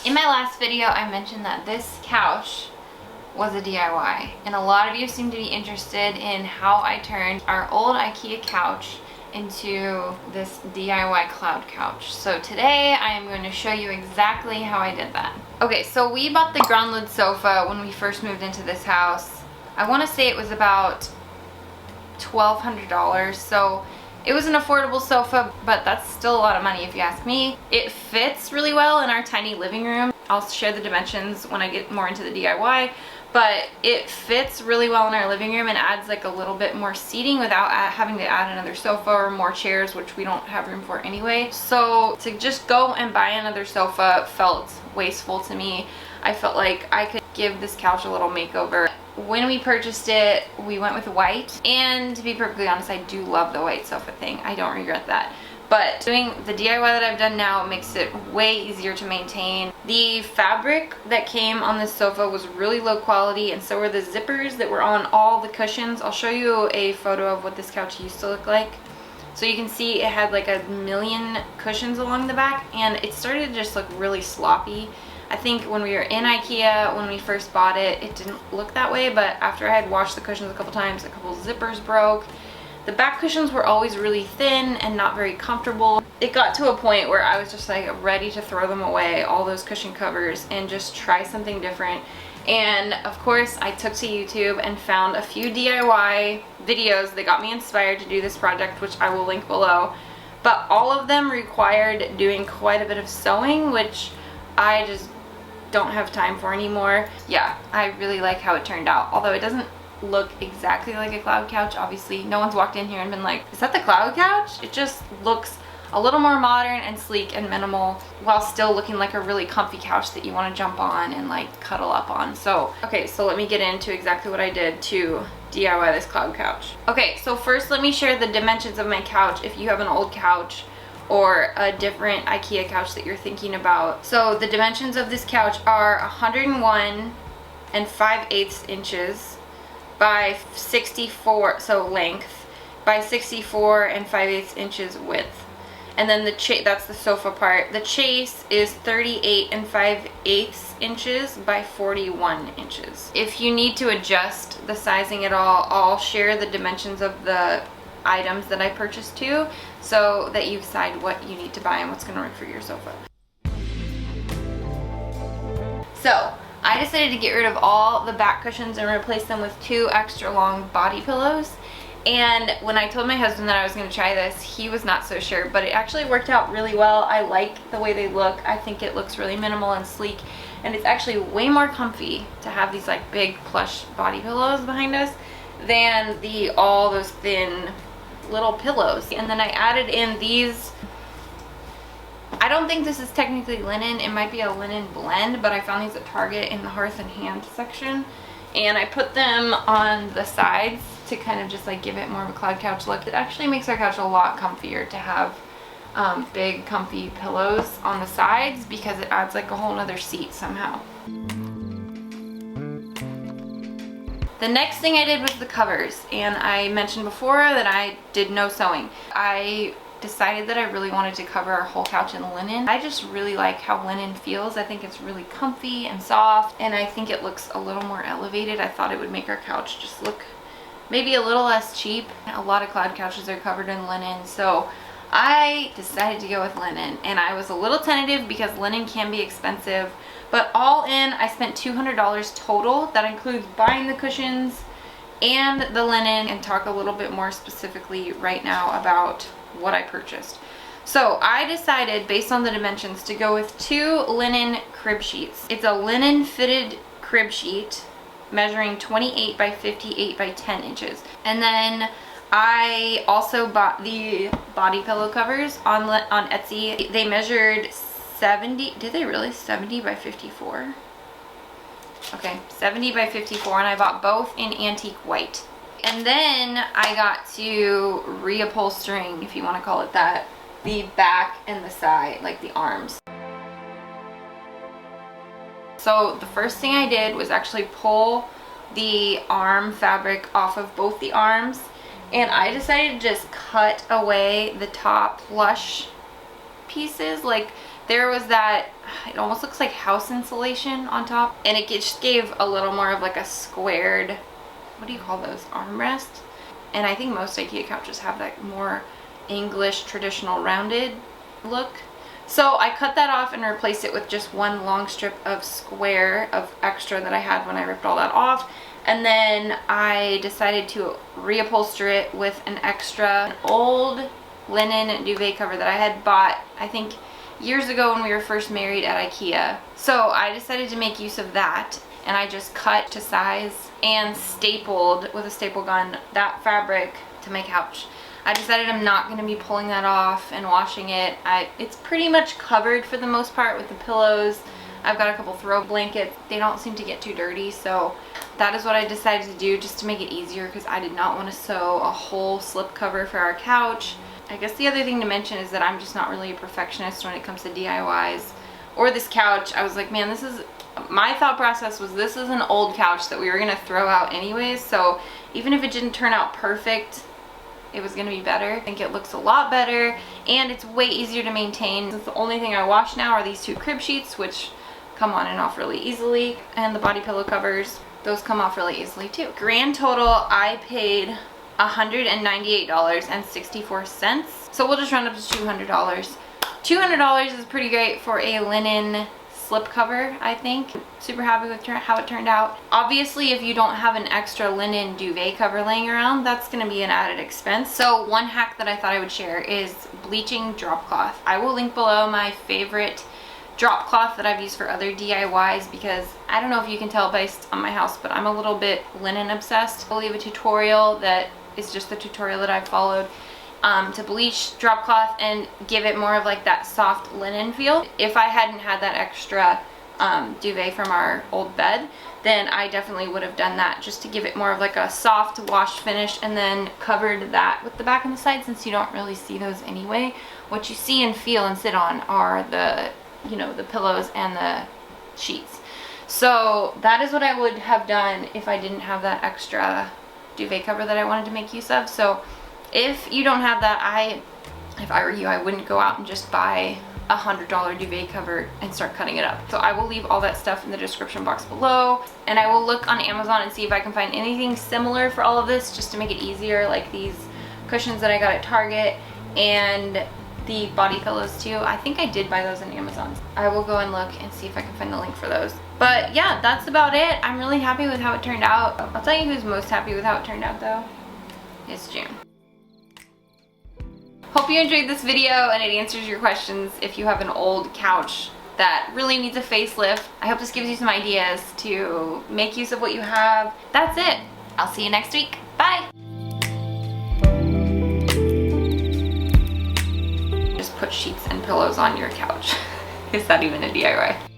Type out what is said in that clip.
In my last video, I mentioned that this couch was a DIY, and a lot of you seem to be interested in how I turned our old IKEA couch into this DIY cloud couch. So today I am going to show you exactly how I did that. Okay, so we bought the ground lid sofa when we first moved into this house. I want to say it was about $1,200, so it was an affordable sofa, but that's still a lot of money if you ask me. It fits really well in our tiny living room. I'll share the dimensions when I get more into the DIY, but it fits really well in our living room and adds like a little bit more seating without having to add another sofa or more chairs, which we don't have room for anyway. So to just go and buy another sofa felt wasteful to me. I felt like I could give this couch a little makeover. When we purchased it, we went with white, and to be perfectly honest, I do love the white sofa thing. I don't regret that. But doing the DIY that I've done now makes it way easier to maintain. The fabric that came on this sofa was really low quality, and so were the zippers that were on all the cushions. I'll show you a photo of what this couch used to look like. So you can see it had like 1,000,000 cushions along the back, and it started to just look really sloppy. I think when we were in IKEA, when we first bought it, it didn't look that way, but after I had washed the cushions a couple times, a couple zippers broke. The back cushions were always really thin and not very comfortable. It got to a point where I was just like ready to throw them away, all those cushion covers, and just try something different. And of course, I took to YouTube and found a few DIY videos that got me inspired to do this project, which I will link below. But all of them required doing quite a bit of sewing, which I just don't have time for anymore. Yeah, I really like how it turned out, although it doesn't look exactly like a cloud couch. Obviously, no one's walked in here and been like, is that the cloud couch? It just looks a little more modern and sleek and minimal while still looking like a really comfy couch that you want to jump on and like cuddle up on. So, okay, so let me get into exactly what I did to DIY this cloud couch. Okay, so first let me share the dimensions of my couch if you have an old couch or a different IKEA couch that you're thinking about. So the dimensions of this couch are 101 and 5/8 inches by 64, so length, by 64 and 5/8 inches width. And then that's the sofa part. The chase is 38 and 5/8 inches by 41 inches. If you need to adjust the sizing at all, I'll share the dimensions of the items that I purchased too, so that you decide what you need to buy and what's going to work for your sofa. So I decided to get rid of all the back cushions and replace them with 2 extra long body pillows. And when I told my husband that I was going to try this, he was not so sure, but it actually worked out really well. I like the way they look. I think it looks really minimal and sleek, and it's actually way more comfy to have these like big plush body pillows behind us than all those thin little pillows. And then I added in these, I don't think this is technically linen, it might be a linen blend, but I found these at Target in the hearth and hand section, and I put them on the sides to kind of just like give it more of a cloud couch look. It actually makes our couch a lot comfier to have big comfy pillows on the sides, because it adds like a whole nother seat somehow. The next thing I did was the covers, and I mentioned before that I did no sewing. I decided that I really wanted to cover our whole couch in linen. I just really like how linen feels. I think it's really comfy and soft, and I think it looks a little more elevated. I thought it would make our couch just look maybe a little less cheap. A lot of cloud couches are covered in linen, so I decided to go with linen, and I was a little tentative because linen can be expensive. But all in, I spent $200 total. That includes buying the cushions and the linen, and talk a little bit more specifically right now about what I purchased. So I decided, based on the dimensions, to go with 2 linen crib sheets. It's a linen fitted crib sheet measuring 28 by 58 by 10 inches. And then I also bought the body pillow covers on Etsy. They measured 70, did they really? 70 by 54? Okay, 70 by 54, and I bought both in antique white. And then I got to reupholstering, if you want to call it that, the back and the side, like the arms. So the first thing I did was actually pull the arm fabric off of both the arms, and I decided to just cut away the top plush pieces, like there was that, it almost looks like house insulation on top, and it just gave a little more of like a squared, what do you call those, armrest? And I think most IKEA couches have that more English traditional rounded look. So I cut that off and replaced it with just one long strip of square of extra that I had when I ripped all that off. And then I decided to reupholster it with an old linen duvet cover that I had bought, I think, years ago when we were first married at IKEA. So I decided to make use of that, and I just cut to size and stapled with a staple gun that fabric to my couch. I decided I'm not going to be pulling that off and washing it. It's pretty much covered for the most part with the pillows. I've got a couple throw blankets. They don't seem to get too dirty, so that is what I decided to do just to make it easier, because I did not want to sew a whole slip cover for our couch. I guess the other thing to mention is that I'm just not really a perfectionist when it comes to DIYs or this couch. I was like, man, my thought process was, this is an old couch that we were going to throw out anyways, so even if it didn't turn out perfect, it was going to be better. I think it looks a lot better, and it's way easier to maintain. The only thing I wash now are these 2 crib sheets, which come on and off really easily, and the body pillow covers, those come off really easily too. Grand total, I paid $198.64. So we'll just round up to $200. $200 is pretty great for a linen slip cover, I think. Super happy with how it turned out. Obviously, if you don't have an extra linen duvet cover laying around, that's going to be an added expense. So one hack that I thought I would share is bleaching drop cloth. I will link below my favorite drop cloth that I've used for other DIYs, because I don't know if you can tell based on my house, but I'm a little bit linen obsessed. I'll leave a tutorial that is just the tutorial that I followed to bleach drop cloth and give it more of like that soft linen feel. If I hadn't had that extra duvet from our old bed, then I definitely would have done that just to give it more of like a soft wash finish, and then covered that with the back and the side, since you don't really see those anyway. What you see and feel and sit on are the, you know, the pillows and the sheets. So that is what I would have done if I didn't have that extra duvet cover that I wanted to make use of. So if you don't have that, if I were you, I wouldn't go out and just buy a $100 duvet cover and start cutting it up. So I will leave all that stuff in the description box below, and I will look on Amazon and see if I can find anything similar for all of this, just to make it easier, like these cushions that I got at Target and the body pillows too. I think I did buy those on Amazon. I will go and look and see if I can find the link for those. But yeah, that's about it. I'm really happy with how it turned out. I'll tell you who's most happy with how it turned out though. It's June. Hope you enjoyed this video and it answers your questions if you have an old couch that really needs a facelift. I hope this gives you some ideas to make use of what you have. That's it. I'll see you next week. Bye. Just put sheets and pillows on your couch. Is that even a DIY?